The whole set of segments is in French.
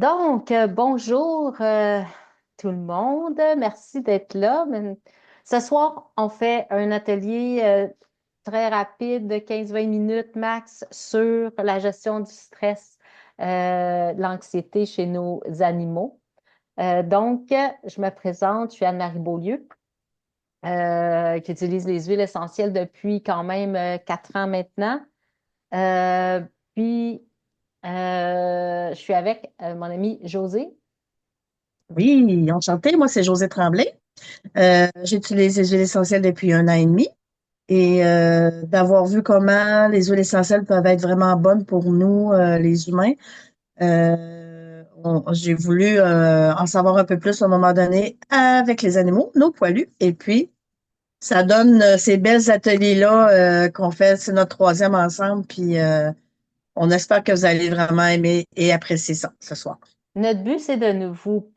Bonjour tout le monde. Merci d'être là. Ce soir, on fait un atelier très rapide de 15-20 minutes max sur la gestion du stress, de l'anxiété chez nos animaux. Je me présente, je suis Anne-Marie Beaulieu, qui utilise les huiles essentielles depuis quand même 4 ans maintenant. Euh, puis, je suis avec mon ami José. Oui, enchantée. Moi, c'est Josée Tremblay. J'utilise les huiles essentielles depuis un an et demi et d'avoir vu comment les huiles essentielles peuvent être vraiment bonnes pour nous, les humains. J'ai voulu en savoir un peu plus à un moment donné avec les animaux, nos poilus. Et puis, ça donne ces belles ateliers-là qu'on fait. C'est notre troisième ensemble. Puis, on espère que vous allez vraiment aimer et apprécier ça ce soir. Notre but, c'est de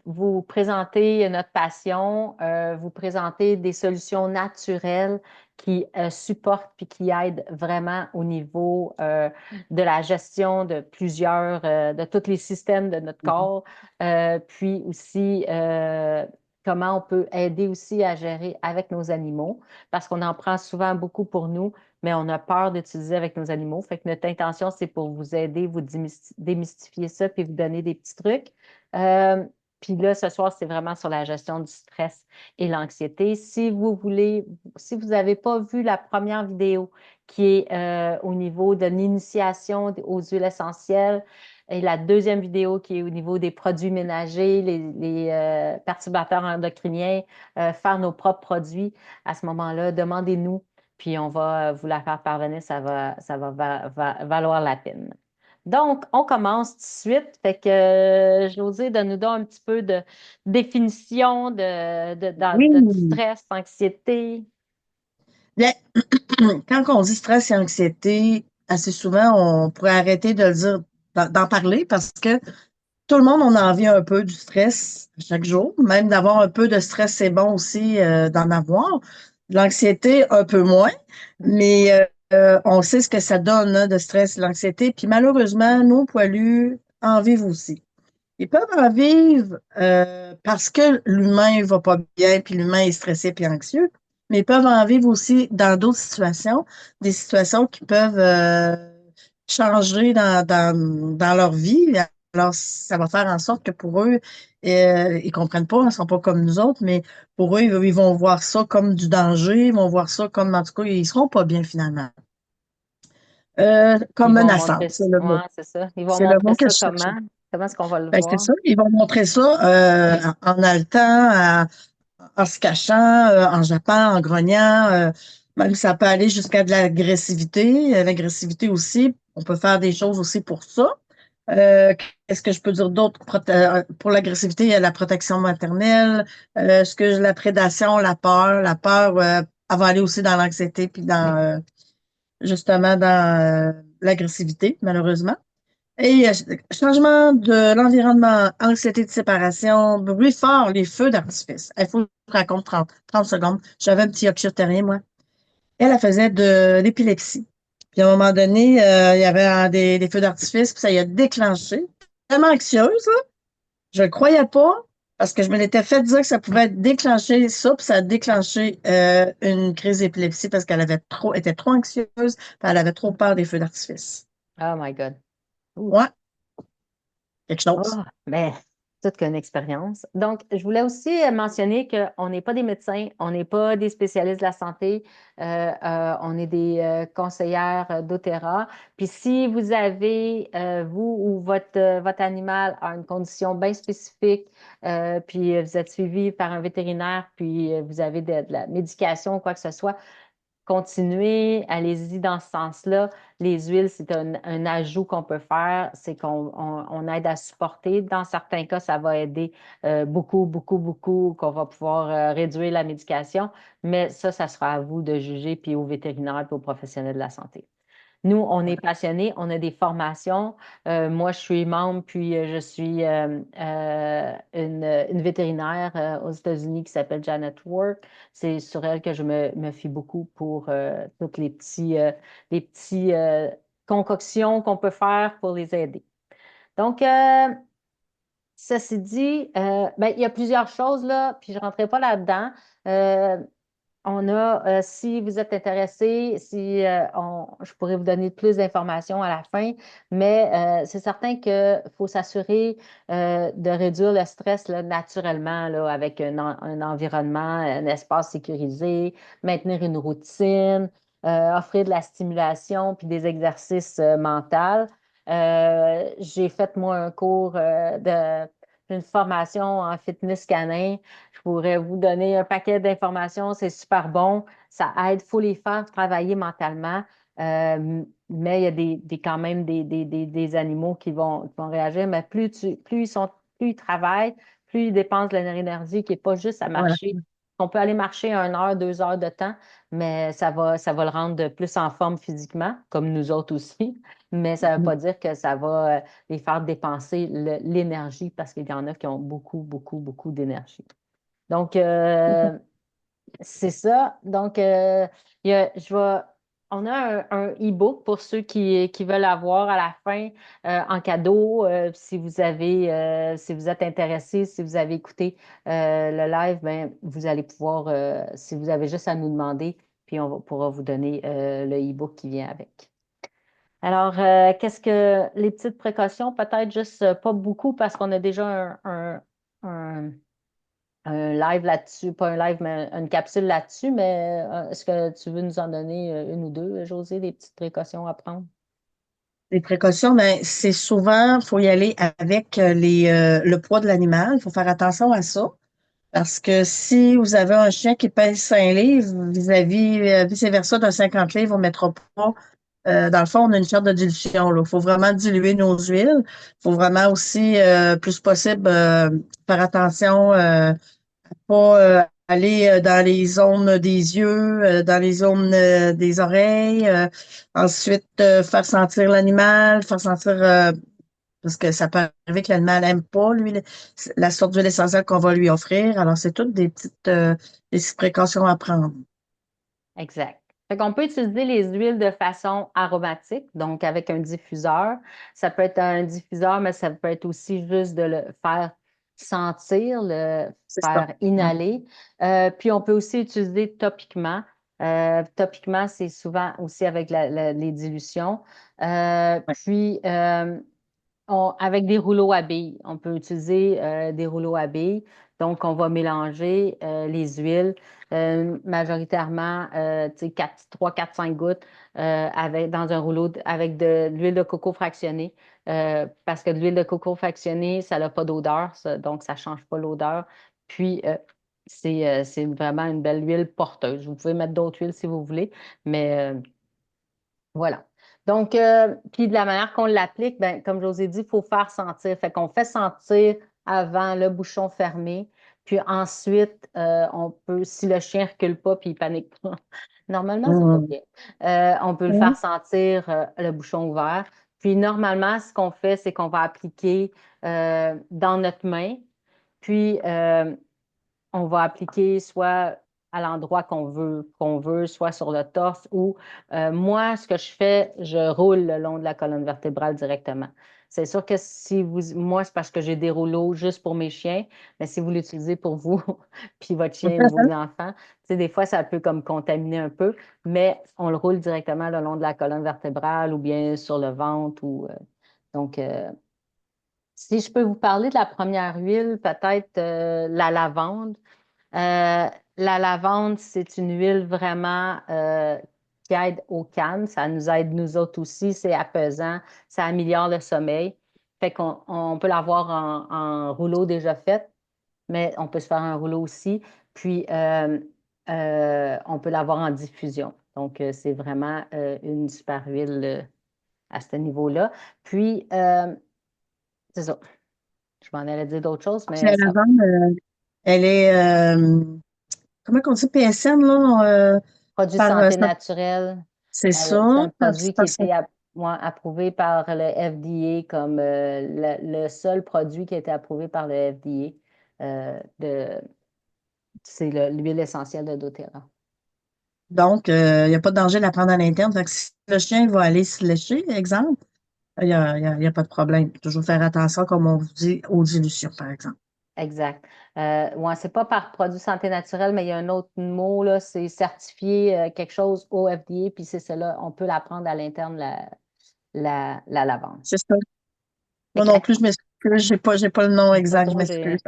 vous présenter notre passion, vous présenter des solutions naturelles qui supportent puis qui aident vraiment au niveau de la gestion de tous les systèmes de notre corps, puis aussi comment on peut aider aussi à gérer avec nos animaux, parce qu'on en prend souvent beaucoup pour nous, mais on a peur d'utiliser avec nos animaux. Fait que notre intention, c'est pour vous aider, vous démystifier ça, puis vous donner des petits trucs. Euh, puis là, ce soir, c'est vraiment sur la gestion du stress et l'anxiété. Si vous n'avez pas vu la première vidéo qui est au niveau de l'initiation aux huiles essentielles et la deuxième vidéo qui est au niveau des produits ménagers, les perturbateurs endocriniens, faire nos propres produits, à ce moment-là, demandez-nous, puis on va vous la faire parvenir, ça va valoir la peine. Donc, on commence tout de suite. Fait que, José, donne-nous donc un petit peu de définition de Oui. stress, anxiété. Bien, quand on dit stress et anxiété, assez souvent, on pourrait arrêter de le dire, d'en parler parce que tout le monde, on en vit un peu du stress chaque jour. Même d'avoir un peu de stress, c'est bon aussi d'en avoir. De l'anxiété, un peu moins. Mais on sait ce que ça donne, hein, de stress et l'anxiété. Puis malheureusement, nos poilus en vivent aussi. Ils peuvent en vivre parce que l'humain va pas bien, puis l'humain est stressé puis anxieux, mais ils peuvent en vivre aussi dans d'autres situations, des situations qui peuvent changer dans leur vie. Alors, ça va faire en sorte que pour eux, ils comprennent pas, ils sont pas comme nous autres, mais pour eux, ils vont voir ça comme du danger, ils vont voir ça comme, en tout cas, ils seront pas bien finalement. Comme Ils vont menaçant, montrer, c'est le ouais, mot. c'est ça. Ils vont C'est le montrer mot que ça je cherchais. comment? Comment est-ce qu'on va le Ben, c'est voir? ça, ils vont montrer ça en haletant, en se cachant, en jappant, en grognant. Même ça peut aller jusqu'à de l'agressivité. L'agressivité aussi, on peut faire des choses aussi pour ça. Euh, Qu'est-ce que je peux dire d'autre? Pour l'agressivité, il y a la protection maternelle, la prédation, la peur. La peur, elle va aller aussi dans l'anxiété puis justement dans l'agressivité, malheureusement. Et changement de l'environnement, anxiété de séparation, bruit fort, les feux d'artifice. Il faut que je raconte 30 secondes. J'avais un petit Yorkshire Terrier, moi. Elle faisait de l'épilepsie. Puis à un moment donné, il y avait des feux d'artifice, puis ça y a déclenché. Tellement anxieuse, là. Je ne le croyais pas, parce que je me l'étais fait dire que ça pouvait déclencher ça, puis ça a déclenché une crise d'épilepsie parce qu'elle était trop anxieuse, puis elle avait trop peur des feux d'artifice. Oh my God. Ouh. Ouais, quelque Oh, chose. mais toute qu'une expérience. Donc, je voulais aussi mentionner qu'on n'est pas des médecins, on n'est pas des spécialistes de la santé, on est des conseillères d'Otera. Puis si vous avez, vous ou votre animal a une condition bien spécifique, puis vous êtes suivi par un vétérinaire, puis vous avez de la médication ou quoi que ce soit, continuez, allez-y dans ce sens-là. Les huiles, c'est un ajout qu'on peut faire, c'est qu'on aide à supporter. Dans certains cas, ça va aider beaucoup, beaucoup, beaucoup, qu'on va pouvoir réduire la médication, mais ça sera à vous de juger, puis aux vétérinaires, puis aux professionnels de la santé. Nous, on est passionnés, on a des formations. Moi, je suis membre, puis je suis une vétérinaire aux États-Unis qui s'appelle Janet Work. C'est sur elle que je me fie beaucoup pour toutes les petits concoctions qu'on peut faire pour les aider. Donc, Ceci dit, ben, il y a plusieurs choses là, puis je ne rentrerai pas là-dedans. Euh, On a, si vous êtes intéressé, si je pourrais vous donner plus d'informations à la fin, mais c'est certain qu'il faut s'assurer de réduire le stress là, naturellement là, avec un environnement, un espace sécurisé, maintenir une routine, offrir de la stimulation puis des exercices mentaux. J'ai fait moi un cours une formation en fitness canin. Je pourrais vous donner un paquet d'informations, c'est super bon, ça aide, il faut les faire travailler mentalement, mais il y a quand même des animaux qui vont réagir, mais plus ils travaillent, plus ils dépensent de leur énergie qui n'est pas juste à Voilà. marcher. On peut aller marcher 1 heure, 2 heures de temps, mais ça va le rendre de plus en forme physiquement, comme nous autres aussi. Mais ça ne veut pas dire que ça va les faire dépenser l'énergie parce qu'il y en a qui ont beaucoup, beaucoup, beaucoup d'énergie. Donc, c'est ça. Donc, on a un e-book pour ceux qui veulent avoir à la fin en cadeau. Si vous êtes intéressé, si vous avez écouté le live, ben, vous allez pouvoir, si vous avez juste à nous demander, puis pourra vous donner le e-book qui vient avec. Alors, qu'est-ce que les petites précautions? Peut-être juste pas beaucoup parce qu'on a déjà un- un live là-dessus, pas un live, mais une capsule là-dessus, mais est-ce que tu veux nous en donner une ou deux, José, des petites précautions à prendre? Les précautions, ben, c'est souvent, faut y aller avec le poids de l'animal. Il faut faire attention à ça. Parce que si vous avez un chien qui pèse 5 livres, vis-à-vis, vice-versa d'un 50 livres, on ne mettra pas. Dans le fond, on a une sorte de dilution. Il faut vraiment diluer nos huiles. Il faut vraiment aussi, plus possible, faire attention, pas aller dans les zones des yeux, dans les zones des oreilles. Ensuite, faire sentir l'animal, faire sentir parce que ça peut arriver que l'animal n'aime pas, lui, la sorte d'huile essentielle qu'on va lui offrir. Alors, c'est toutes des petites précautions à prendre. Exact. Fait qu'on peut utiliser les huiles de façon aromatique, donc avec un diffuseur. Ça peut être un diffuseur, mais ça peut être aussi juste de le faire sentir, le C'est ça. faire inhaler. Puis on peut aussi utiliser topiquement. Topiquement, c'est souvent aussi avec les dilutions. Ouais. Puis avec des rouleaux à billes. On peut utiliser des rouleaux à billes. Donc, on va mélanger les huiles, majoritairement, tu sais, 3, 4, 5 gouttes dans un rouleau avec de l'huile de coco fractionnée. Parce que l'huile de coco fractionnée, ça n'a pas d'odeur, donc ça ne change pas l'odeur. Puis, c'est vraiment une belle huile porteuse. Vous pouvez mettre d'autres huiles si vous voulez, mais voilà. Donc, puis de la manière qu'on l'applique, ben, comme je vous ai dit, il faut faire sentir. Fait qu'on fait sentir avant le bouchon fermé. Puis ensuite, on peut, si le chien ne recule pas puis il panique pas, normalement, ça va Mhm. bien. On peut le faire Mhm. sentir le bouchon ouvert. Puis normalement, ce qu'on fait, c'est qu'on va appliquer dans notre main. Puis, on va appliquer soit à l'endroit qu'on veut, soit sur le torse ou moi, ce que je fais, je roule le long de la colonne vertébrale directement. C'est sûr que moi, c'est parce que j'ai des rouleaux juste pour mes chiens, mais si vous l'utilisez pour vous, puis votre chien ou vos enfants, tu sais, des fois, ça peut comme contaminer un peu, mais on le roule directement le long de la colonne vertébrale ou bien sur le ventre donc, si je peux vous parler de la première huile, peut-être la lavande. Euh, la lavande, c'est une huile vraiment qui aide au calme. Ça nous aide nous autres aussi. C'est apaisant. Ça améliore le sommeil. Fait qu'on peut l'avoir en rouleau déjà fait, mais on peut se faire un rouleau aussi. Puis, on peut l'avoir en diffusion. Donc, c'est vraiment une super huile à ce niveau-là. Puis, c'est ça. Je m'en allais dire d'autres choses, Puis mais la ça, lavande, elle est, comment on dit, PSN, là, produit de par, santé naturelle. c'est C'est ça, un produit qui a par été ouais, approuvé par le FDA comme le seul produit qui a été approuvé par le FDA. C'est l'huile essentielle de doTERRA. donc, il n'y a pas de danger de la prendre à l'interne. Fait que si le chien va aller se lécher, exemple, il y a pas de problème. Toujours faire attention, comme on vous dit, aux dilutions, par exemple. Exact. Ouais, c'est pas par produit santé naturelle, mais il y a un autre mot, là, c'est certifié quelque chose au FDA, puis c'est cela, on peut la prendre à l'interne, la lavande. C'est ça. Fait Moi que non plus, je m'excuse, j'ai pas le nom pas exact, je trop, m'excuse.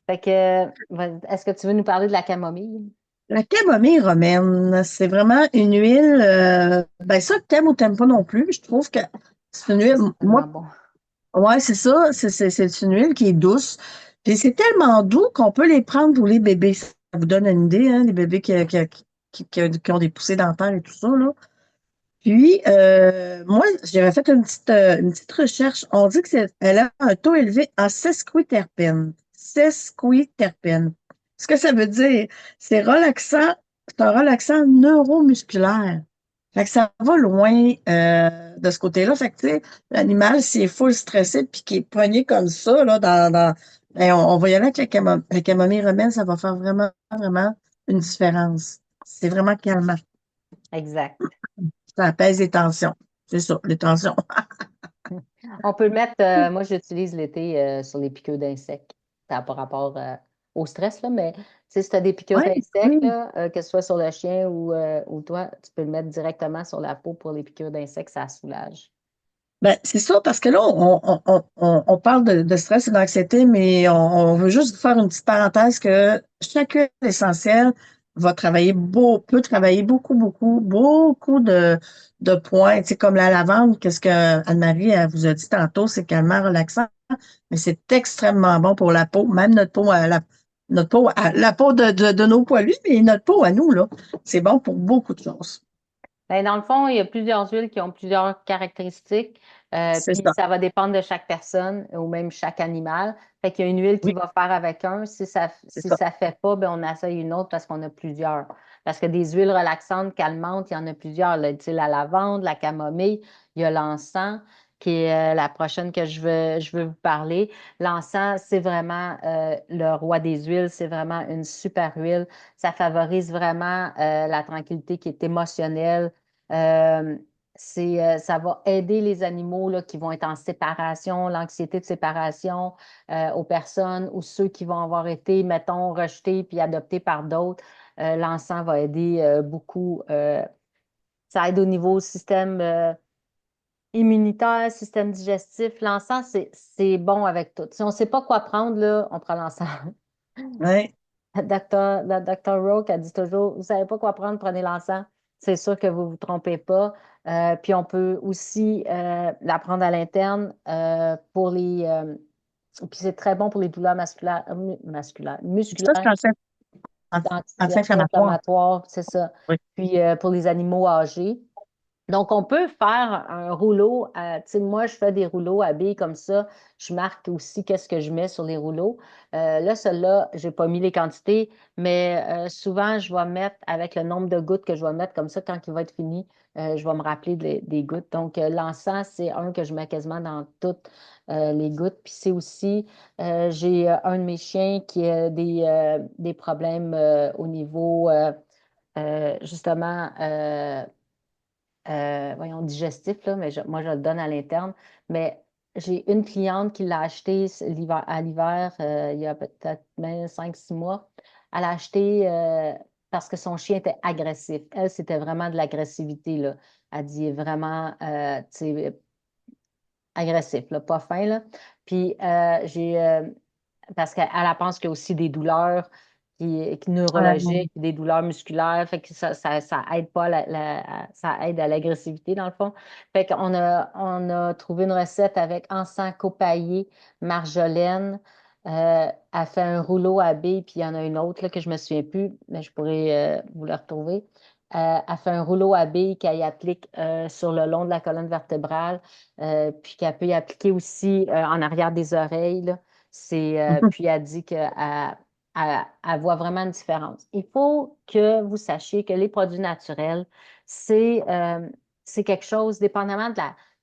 fait que, est-ce que tu veux nous parler de la camomille? La camomille romaine, c'est vraiment une huile, ben ça, t'aimes ou t'aimes pas non plus. Je trouve que c'est une Ça, huile, c'est moi, tellement bon. ouais, c'est ça, c'est une huile qui est douce. Puis c'est tellement doux qu'on peut les prendre pour les bébés. Ça vous donne une idée, hein, les bébés qui ont des poussées dentaires et tout ça, là. Puis, moi, j'avais fait une petite recherche. On dit que elle a un taux élevé en sesquiterpènes. Sesquiterpènes. Ce que ça veut dire, c'est relaxant, c'est un relaxant neuromusculaire. Fait que ça va loin de ce côté-là. Fait que, tu sais, l'animal, s'il est full stressé puis qu'il est poigné comme ça, là, ben, on va y aller avec la camomille romaine, ça va faire vraiment, vraiment une différence. C'est vraiment calmant. Exact. Ça apaise les tensions. C'est ça, les tensions. On peut le mettre, moi j'utilise l'été sur les piqûres d'insectes. Ça n'a pas rapport au stress, là, mais tu sais, si tu as des piqûres Oui, d'insectes, oui. là, que ce soit sur le chien ou toi, tu peux le mettre directement sur la peau pour les piqûres d'insectes, ça soulage. Ben, c'est ça, parce que là, on parle de stress et d'anxiété, mais on veut juste faire une petite parenthèse que chaque huile essentielle peut travailler beaucoup, beaucoup, beaucoup de points. Tu sais, comme la lavande, qu'est-ce que Anne-Marie elle vous a dit tantôt, c'est calmant, relaxant, mais c'est extrêmement bon pour la peau, même la peau de nos poilus, mais notre peau à nous, là. C'est bon pour beaucoup de choses. Ben, dans le fond, il y a plusieurs huiles qui ont plusieurs caractéristiques, C'est puis ça. ça va dépendre de chaque personne ou même chaque animal. Fait qu'il y a une huile qui Oui, va faire avec un. c'est Si ça. ça fait pas, ben on essaye une autre parce qu'on a plusieurs. Parce que des huiles relaxantes, calmantes, il y en a plusieurs, là. Tu sais, la lavande, la camomille, il y a l'encens, qui est la prochaine que je veux vous parler. L'encens, c'est vraiment le roi des huiles. C'est vraiment une super huile. Ça favorise vraiment la tranquillité qui est émotionnelle. euh, Ça va aider les animaux là, qui vont être en séparation, l'anxiété de séparation, aux personnes ou ceux qui vont avoir été, mettons, rejetés puis adoptés par d'autres. L'encens va aider beaucoup. Ça aide au niveau système immunitaire, système digestif. L'encens, c'est bon avec tout. Si on ne sait pas quoi prendre, là, on prend l'encens. Ouais. La docteur Roque a dit toujours, vous ne savez pas quoi prendre, prenez l'encens. C'est sûr que vous ne vous trompez pas. Puis on peut aussi la prendre à l'interne pour puis c'est très bon pour les douleurs Ça, c'est musculaires, anti-inflammatoire. anti-inflammatoires, c'est ça. Oui. Puis pour les animaux âgés. Donc, on peut faire un rouleau. Tu sais, moi, je fais des rouleaux à billes comme ça. Je marque aussi qu'est-ce que je mets sur les rouleaux. Là, celui-là, j'ai pas mis les quantités, mais souvent, je vais mettre avec le nombre de gouttes que je vais mettre comme ça, quand il va être fini, je vais me rappeler des gouttes. Donc, l'encens, c'est un que je mets quasiment dans toutes les gouttes. Puis c'est aussi, j'ai un de mes chiens qui a des problèmes au niveau, justement, voyons, digestif, là, mais moi, je le donne à l'interne. Mais j'ai une cliente qui l'a acheté à l'hiver, il y a peut-être même 5, 6 mois. Elle l'a acheté parce que son chien était agressif. Elle, c'était vraiment de l'agressivité, là. Elle dit vraiment, tu sais, agressif, là, pas fin, là. Puis parce qu'elle elle pense qu'il y a aussi des douleurs Euh, neurologiques, des douleurs musculaires, fait que ça aide pas ça aide à l'agressivité dans le fond. Fait on a trouvé une recette avec encens copaillé, marjolaine. Elle fait un rouleau à billes, puis il y en a une autre là, que je me souviens plus, mais je pourrais vous le retrouver. Elle fait un rouleau à billes qu'elle y applique sur le long de la colonne vertébrale, puis qu'elle peut y appliquer aussi en arrière des oreilles, là. Puis elle dit elle voit vraiment une différence. Il faut que vous sachiez que les produits naturels, c'est c'est quelque chose, dépendamment de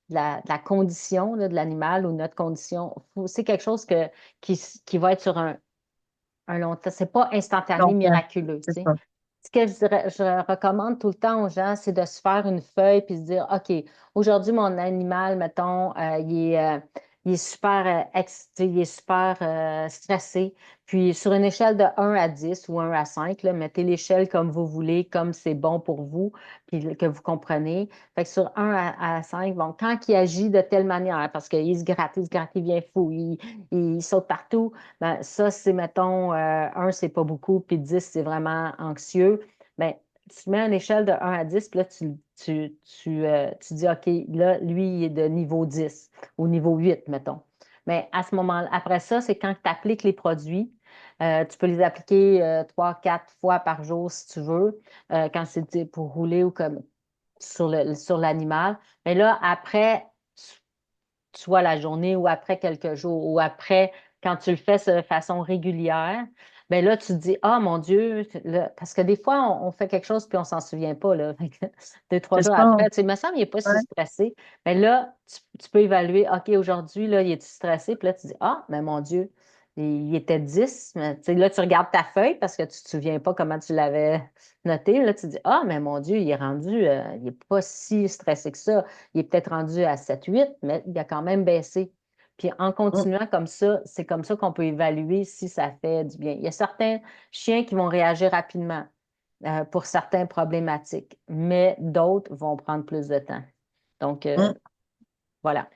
la condition là, de l'animal ou notre condition, c'est quelque chose qui va être sur un long terme. C'est pas instantané, donc, miraculeux, tu c'est sais. ça. Ce que je recommande tout le temps aux gens, c'est de se faire une feuille puis se dire, OK, aujourd'hui, mon animal, mettons, il est super, il est super stressé. Puis sur une échelle de 1 à 10 ou 1 à 5, là, mettez l'échelle comme vous voulez, comme c'est bon pour vous, puis que vous comprenez. Fait que sur 1 à 5, bon, quand il agit de telle manière, parce qu'il se gratte, il vient fou, il saute partout, ben, ça, c'est, mettons, 1, c'est pas beaucoup, puis 10, c'est vraiment anxieux. Ben, tu mets une échelle de 1 à 10, puis là, tu dis, OK, là, lui, il est de niveau 10 ou niveau 8, mettons. Mais à ce moment, après ça, c'est quand tu appliques les produits. Tu peux les appliquer 3, 4 fois par jour si tu veux, quand c'est pour rouler ou comme sur l'animal. Mais là, après, soit la journée ou après quelques jours ou après, quand tu le fais de façon régulière, ben là, tu te dis, ah mon Dieu, parce que des fois, on fait quelque chose puis on s'en souvient pas, là. Fait que 2, 3 jours C'est ça. après, tu sais, il me semble qu'il n'est pas si Ouais. stressé. Mais là, tu peux évaluer, OK, aujourd'hui, là, il est stressé? Puis là, tu dis, ah, mais mon Dieu, il était 10. Mais, tu sais, là, tu regardes ta feuille parce que tu ne te souviens pas comment tu l'avais noté. Là, tu te dis, ah, mais mon Dieu, il est rendu, il n'est pas si stressé que ça. Il est peut-être rendu à 7, 8, mais il a quand même baissé. Puis en Mm, continuant comme ça, c'est comme ça qu'on peut évaluer si ça fait du bien. Il y a certains chiens qui vont réagir rapidement pour certaines problématiques, mais d'autres vont prendre plus de temps. Donc, mm. voilà.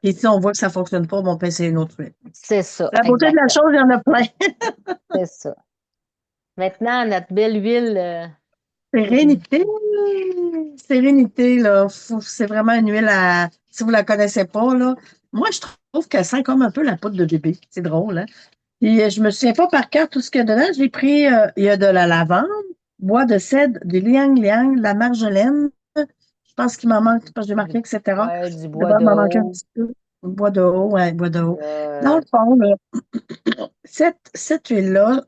Et si on voit que ça fonctionne pas, bon, on peut essayer une autre huile. C'est ça, La beauté de la exactement. chose, il y en a plein. C'est ça. Maintenant, notre belle huile Sérénité. sérénité. Sérénité, là. C'est vraiment une huile à. Si vous la connaissez pas, là. Moi, je trouve qu'elle sent comme un peu la poudre de bébé. C'est drôle, hein? Puis, je me souviens pas par cœur tout ce qu'il y a dedans. J'ai pris, il y a de la lavande, bois de cèdre, du liang-liang, la marjolaine. Je pense qu'il m'en manque, parce que j'ai marqué, etc. Ouais, du Il bois devrait de m'en manquer un haut. petit peu. Bois de haut, ouais, bois de haut. Dans Euh, le fond, là, cette huile-là,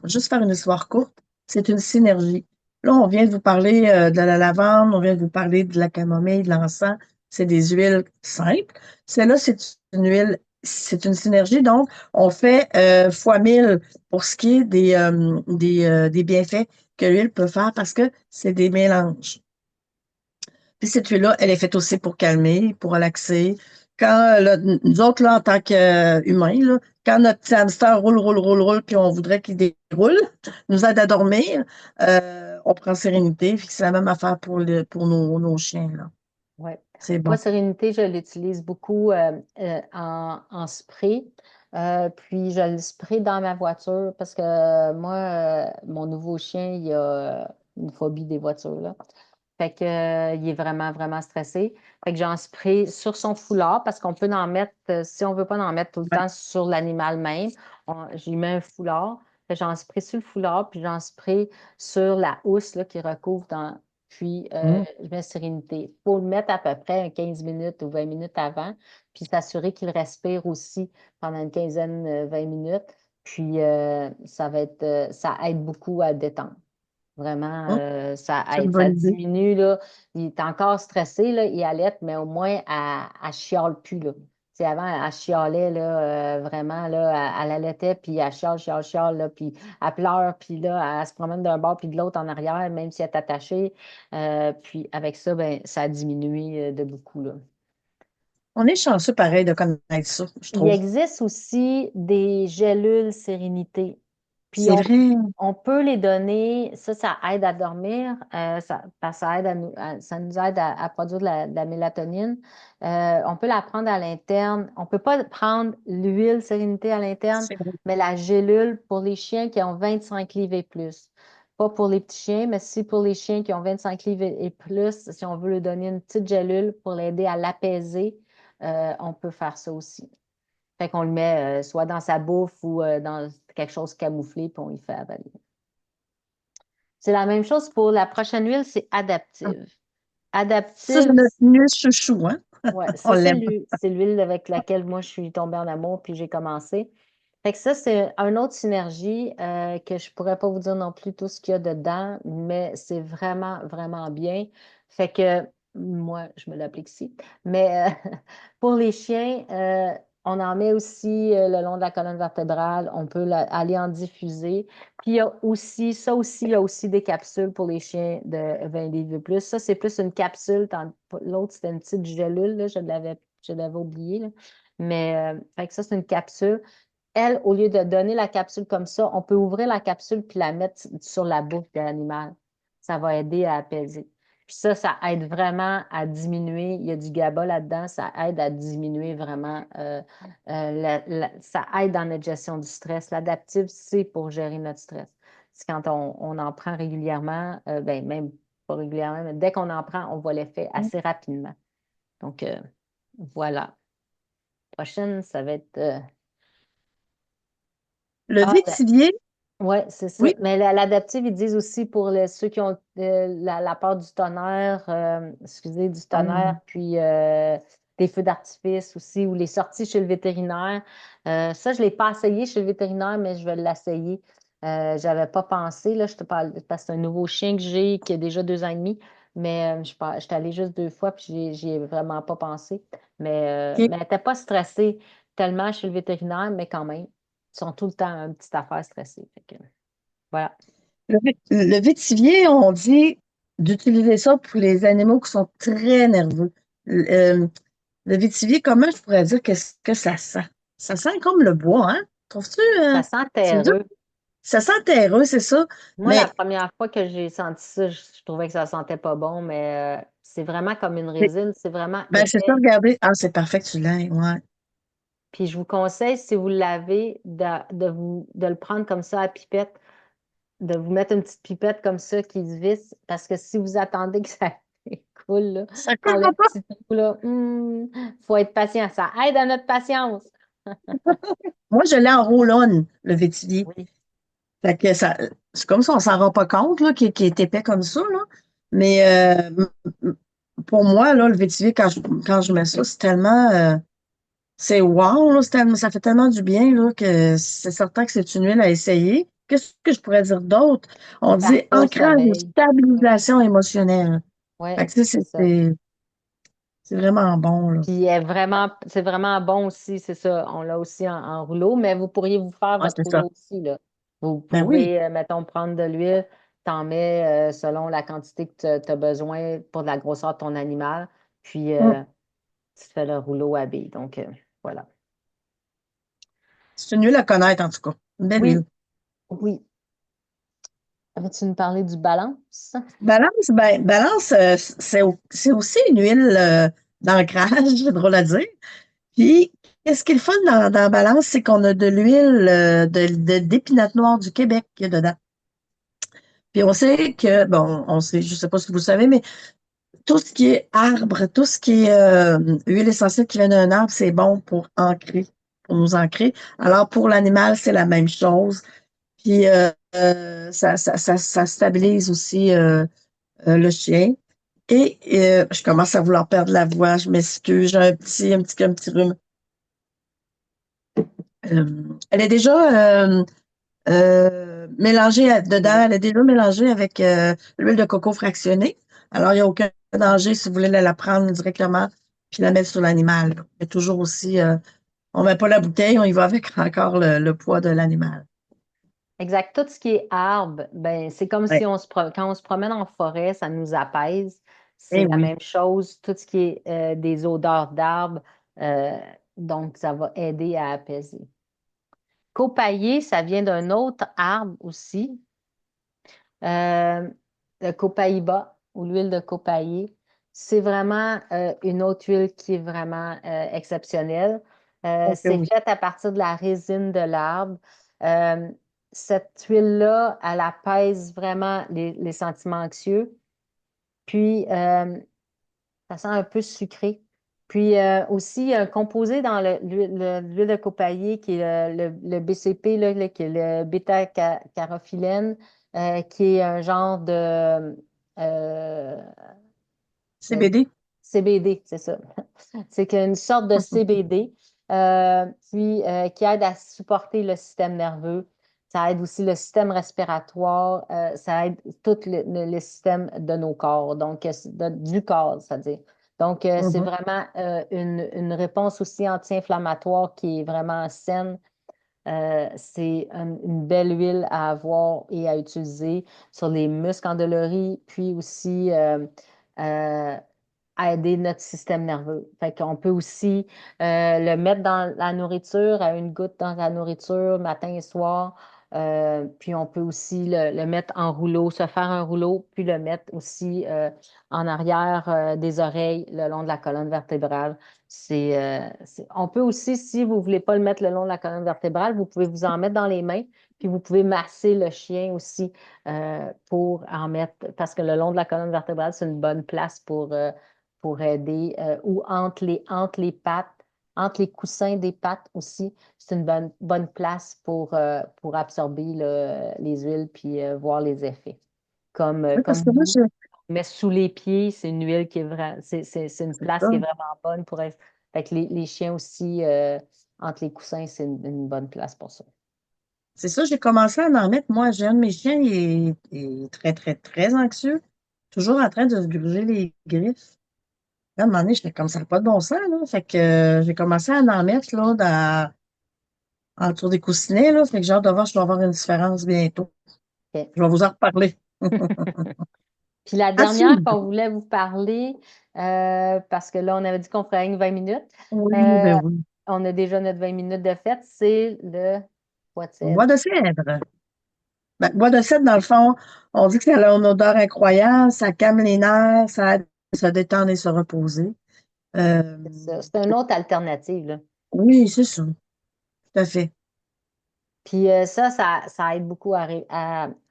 juste faire une histoire courte, c'est une synergie. Là, on vient de vous parler de la lavande, on vient de vous parler de la camomille, de l'encens. C'est des huiles simples. Celle-là, c'est une huile, c'est une synergie. Donc, on fait fois 1000 pour ce qui est des bienfaits que l'huile peut faire parce que c'est des mélanges. Puis cette huile-là, elle est faite aussi pour calmer, pour relaxer. Quand là, nous autres, là, en tant qu'humains, là, quand notre petit hamster roule, roule, roule, roule, puis on voudrait qu'il déroule, nous aide à dormir, on prend sérénité. Puis c'est la même affaire pour nos chiens, là. Ouais. C'est Moi, bon. Sérénité, je l'utilise beaucoup en spray. Puis je le spray dans ma voiture parce que moi, mon nouveau chien, il a une phobie des voitures, là. Fait que, il est vraiment, vraiment stressé. Fait que j'en spray sur son foulard parce qu'on peut en mettre, si on veut pas en mettre tout le Ouais. temps sur l'animal même, j'y mets un foulard. Fait que j'en spray sur le foulard, puis j'en spray sur la housse là, qui recouvre dans. Puis Mm. je mets Sérénité. Il faut le mettre à peu près 15 minutes ou 20 minutes avant, puis s'assurer qu'il respire aussi pendant une quinzaine, 20 minutes. Puis ça aide beaucoup à détendre. Vraiment, Mm. ça C'est une aide, ça bonne idée. diminue, là. Il est encore stressé, là, il allait, mais au moins, elle chiale plus, là. Tu sais, avant, elle chialait, là, vraiment, là, elle allaitait, puis elle chiale, chiale, chiale, là, puis elle pleure, puis là, elle se promène d'un bord puis de l'autre en arrière, même si elle est attachée. Puis avec ça, ben, ça a diminué de beaucoup, là. On est chanceux, pareil, de connaître ça, je Il trouve. existe aussi des gélules sérénité. Puis C'est vrai. on peut les donner, ça aide à dormir, parce que ça aide ça nous aide à produire de la mélatonine. On peut la prendre à l'interne. On ne peut pas prendre l'huile sérénité à l'interne, C'est vrai. mais la gélule pour les chiens qui ont 25 livres et plus. Pas pour les petits chiens, mais si pour les chiens qui ont 25 livres et plus, si on veut lui donner une petite gélule pour l'aider à l'apaiser, on peut faire ça aussi. Fait qu'on le met soit dans sa bouffe ou dans quelque chose camouflé, puis on y fait avaler. C'est la même chose pour la prochaine huile, c'est adaptive. Ça, c'est Adaptive, notre mieux chouchou, hein? ouais, On ça, l'aime. c'est l'huile avec laquelle moi, je suis tombée en amour, puis j'ai commencé. Fait que ça, c'est un autre synergie que je pourrais pas vous dire non plus tout ce qu'il y a dedans, mais c'est vraiment, vraiment bien. Fait que moi, je me l'applique ici. Mais pour les chiens, On en met aussi le long de la colonne vertébrale. On peut aller en diffuser. Puis il y a aussi, ça aussi, il y a aussi des capsules pour les chiens de 20 livres et plus. Ça, c'est plus une capsule. L'autre, c'était une petite gélule, là, je l'avais oublié, là. Mais fait que ça, c'est une capsule. Elle, au lieu de donner la capsule comme ça, on peut ouvrir la capsule puis la mettre sur la bouche de l'animal. Ça va aider à apaiser. Puis ça aide vraiment à diminuer. Il y a du GABA là-dedans, ça aide à diminuer vraiment. Ça aide dans notre gestion du stress. L'adaptive, c'est pour gérer notre stress. C'est quand on en prend régulièrement, ben, même pas régulièrement, mais dès qu'on en prend, on voit l'effet assez rapidement. Donc, voilà. Prochaine, ça va être. Le Ah, vétivier, oui, c'est ça. oui. Mais l'adaptive, ils disent aussi pour ceux qui ont la peur du tonnerre, excusez, du tonnerre, puis des feux d'artifice aussi, ou les sorties chez le vétérinaire. Ça, je ne l'ai pas essayé chez le vétérinaire, mais je vais l'essayer. Je n'avais pas pensé, là, je te parle, parce que c'est un nouveau chien que j'ai, qui a déjà 2 ans et demi, mais je suis allée juste 2 fois, puis j'y ai vraiment pas pensé. Mais OK. elle n'était pas stressée tellement chez le vétérinaire, mais quand même. Ils sont tout le temps une petite affaire stressée. Fait que, voilà. Le vétivier, on dit d'utiliser ça pour les animaux qui sont très nerveux. Le, le vétivier, comment je pourrais dire qu'est-ce que ça sent? Ça sent comme le bois, hein? Trouves-tu? Ça sent Tu me dis, terreux. ça sent terreux, c'est ça. Moi, la Mais, première fois que j'ai senti ça, je trouvais que ça sentait pas bon, mais c'est vraiment comme une résine, c'est vraiment ben, c'est ça, épais. regardez. Ah, c'est parfait que tu l'aies, ouais. Puis je vous conseille, si vous l'avez, de le prendre comme ça à pipette, de vous mettre une petite pipette comme ça qui se visse, parce que si vous attendez que ça coule là, Ça par le coulera pas. petit trou là, faut être patient. Ça aide à notre patience. Moi, je l'ai en roll-on, le vétivier. Oui. Fait que ça, c'est comme ça, on s'en rend pas compte, là, qu'il est épais comme ça, là. Mais pour moi, là, le vétivier, quand je mets ça, c'est tellement, c'est wow, là, ça fait tellement du bien, là, que c'est certain que c'est une huile à essayer. Qu'est-ce que je pourrais dire d'autre? On dit Parfait au ancrage ou sommeil. stabilisation émotionnelle. Oui, Fait que, tu sais, c'est ça. c'est vraiment bon, là. Puis c'est vraiment bon aussi, c'est ça. On l'a aussi en rouleau, mais vous pourriez vous faire Ah, votre c'est ça. rouleau aussi, là. Vous Ben oui. pouvez, mettons, prendre de l'huile, t'en mets selon la quantité que tu as besoin pour la grosseur de ton animal, puis Mm. tu te fais le rouleau à billes. Donc, voilà. C'est une huile à connaître, en tout cas. Une belle huile. Oui, oui. Veux-tu nous parler du balance? Balance, ben, balance, c'est aussi une huile d'ancrage, c'est drôle à dire. Puis, qu'est-ce qui est le fun dans Balance, c'est qu'on a de l'huile d'épinate noire du Québec qu'il y a dedans. Puis on sait que, bon, on sait, je sais pas si vous savez, mais tout ce qui est arbre, tout ce qui est huile essentielle qui vient d'un arbre, c'est bon pour ancrer, pour nous ancrer. Alors, pour l'animal, c'est la même chose. Puis, ça stabilise aussi le chien. Et je commence à vouloir perdre la voix. Je m'excuse, j'ai un petit rhume. Elle est déjà mélangée dedans, elle est déjà mélangée avec l'huile de coco fractionnée. Alors, il n'y a aucun danger si vous voulez la prendre directement puis la mettre sur l'animal. Mais toujours aussi, on ne met pas la bouteille, on y va avec encore le poids de l'animal. Exact. Tout ce qui est arbre, ben, c'est comme Oui. si quand on se promène en forêt, ça nous apaise. C'est Eh la oui. même chose. Tout ce qui est des odeurs d'arbres, euh, donc ça va aider à apaiser. Copailler, ça vient d'un autre arbre aussi, euh, le copaïba ou l'huile de copailler. C'est vraiment une autre huile qui est vraiment exceptionnelle. Ok, C'est oui. fait à partir de la résine de l'arbre. Euh, Cette huile-là, elle apaise vraiment les sentiments anxieux. Puis, ça sent un peu sucré. Puis aussi, un composé dans l'huile de copailler qui est le BCP, là, qui est le bêta-carotène, qui est un genre de CBD. CBD, c'est ça. C'est une sorte de CBD, puis qui aide à supporter le système nerveux. Ça aide aussi le système respiratoire, ça aide tout le système de nos corps, donc du corps, c'est-à-dire. Donc, c'est Mhm. vraiment une réponse aussi anti-inflammatoire qui est vraiment saine. C'est une belle huile à avoir et à utiliser sur les muscles endoloris, puis aussi euh, à aider notre système nerveux. Fait qu'on peut aussi le mettre dans la nourriture, à une goutte dans la nourriture, matin et soir. Puis on peut aussi le mettre en rouleau, se faire un rouleau, puis le mettre aussi en arrière des oreilles, le long de la colonne vertébrale. On peut aussi, si vous ne voulez pas le mettre le long de la colonne vertébrale, vous pouvez vous en mettre dans les mains, puis vous pouvez masser le chien aussi pour en mettre, parce que le long de la colonne vertébrale, c'est une bonne place pour aider, ou entre les pattes, entre les coussins des pattes aussi, c'est une bonne place pour absorber les huiles puis voir les effets. Oui, parce Comme que moi, nous, mais sous les pieds, c'est une huile qui est vraiment, c'est une c'est place ça. qui est vraiment bonne pour être. Fait que les chiens aussi, entre les coussins, c'est une bonne place pour ça. C'est ça, j'ai commencé à en mettre. Moi, j'ai un de mes chiens, il est très, très, très anxieux. Toujours en train de se gruger les griffes. Là, à un moment donné, j'étais comme ça, n'a pas de bon sens, là. Fait que j'ai commencé à en mettre, là, autour des coussinets, là. Fait que j'ai hâte de voir si je dois avoir une différence bientôt. OK. Je vais vous en reparler. Puis la dernière Absolument. qu'on voulait vous parler, parce que là, on avait dit qu'on ferait une 20 minutes. Oui, Euh, ben oui. on a déjà notre 20 minutes de fête, c'est le bois de cèdre. Bois de cèdre. Ben, bois de cèdre, dans le fond, on dit que ça a une odeur incroyable, ça calme les nerfs, ça aide à se détendre et se reposer. Euh, C'est ça. C'est une autre alternative, là. oui, c'est ça, tout à fait. Puis ça aide beaucoup à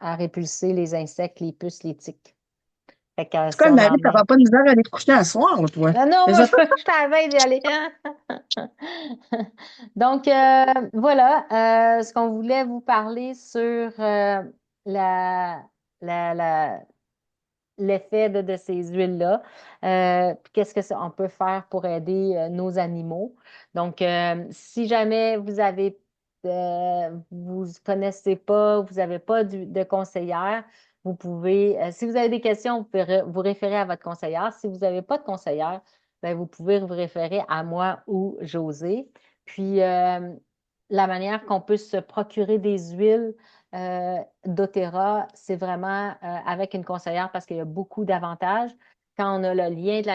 répulser les insectes, les puces, les tiques. Fait que En tout si cas, on en Marie, met. t'auras pas de misère à aller te coucher à soir, là, toi. Ah non, Les moi, autres, je t'avais d'y aller. Donc, voilà, ce qu'on voulait vous parler sur la, la, la- l'effet de ces huiles-là. Puis qu'est-ce on peut faire pour aider nos animaux. Donc, si jamais vous connaissez pas, vous n'avez pas de conseillère, vous pouvez, si vous avez des questions, vous pouvez vous référer à votre conseillère. Si vous n'avez pas de conseillère, ben, vous pouvez vous référer à moi ou José. Puis, la manière qu'on peut se procurer des huiles doTERRA, c'est vraiment avec une conseillère parce qu'il y a beaucoup d'avantages. Quand on a le lien de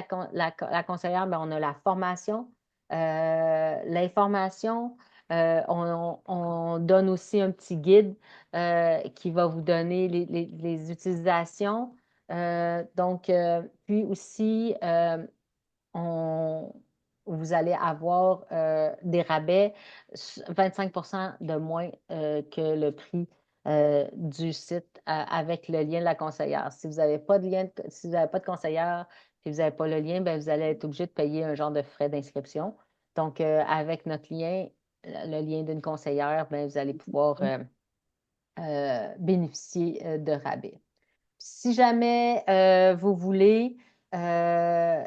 la conseillère, ben, on a la formation, l'information. On donne aussi un petit guide qui va vous donner les utilisations. Puis aussi, on, vous allez avoir des rabais 25 de moins que le prix du site avec le lien de la conseillère. Si vous n'avez pas de lien, si vous n'avez pas de conseillère, si vous n'avez pas le lien, ben, vous allez être obligé de payer un genre de frais d'inscription. Donc, avec notre lien, le lien d'une conseillère, ben, vous allez pouvoir bénéficier de rabais. Si jamais vous voulez euh,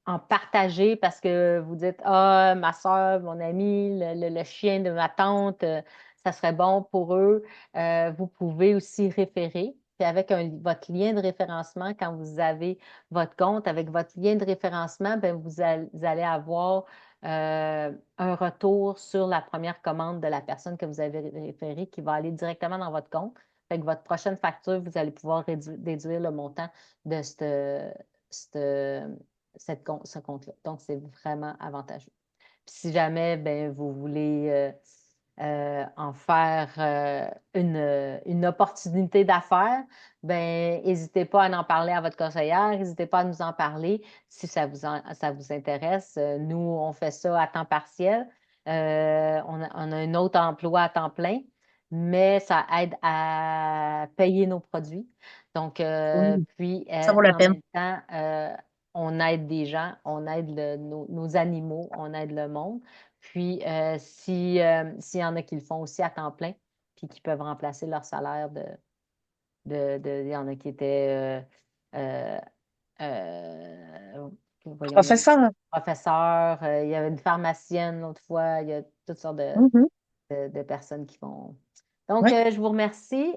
en partager parce que vous dites, ah, ma soeur, mon ami, le chien de ma tante, ça serait bon pour eux. Vous pouvez aussi référer. Puis avec votre lien de référencement, quand vous avez votre compte, avec votre lien de référencement, ben vous allez avoir un retour sur la première commande de la personne que vous avez référée qui va aller directement dans votre compte. Fait que votre prochaine facture, vous allez pouvoir déduire le montant de cette ce compte-là. Donc, c'est vraiment avantageux. Puis si jamais ben, vous voulez en faire une opportunité d'affaires, ben, n'hésitez pas à en parler à votre conseillère, n'hésitez pas à nous en parler si ça vous intéresse. Nous, on fait ça à temps partiel. On a un autre emploi à temps plein, mais ça aide à payer nos produits. Donc, oui, ça vaut la en peine. même temps, on aide des gens, on aide nos animaux, on aide le monde. Puis, s'il y en a qui le font aussi à temps plein, puis qui peuvent remplacer leur salaire il y en a qui étaient, euh, voyons, Professeur. professeurs, il y avait une pharmacienne l'autre fois, il y a toutes sortes Mhm. de personnes qui font. Donc, Oui. je vous remercie.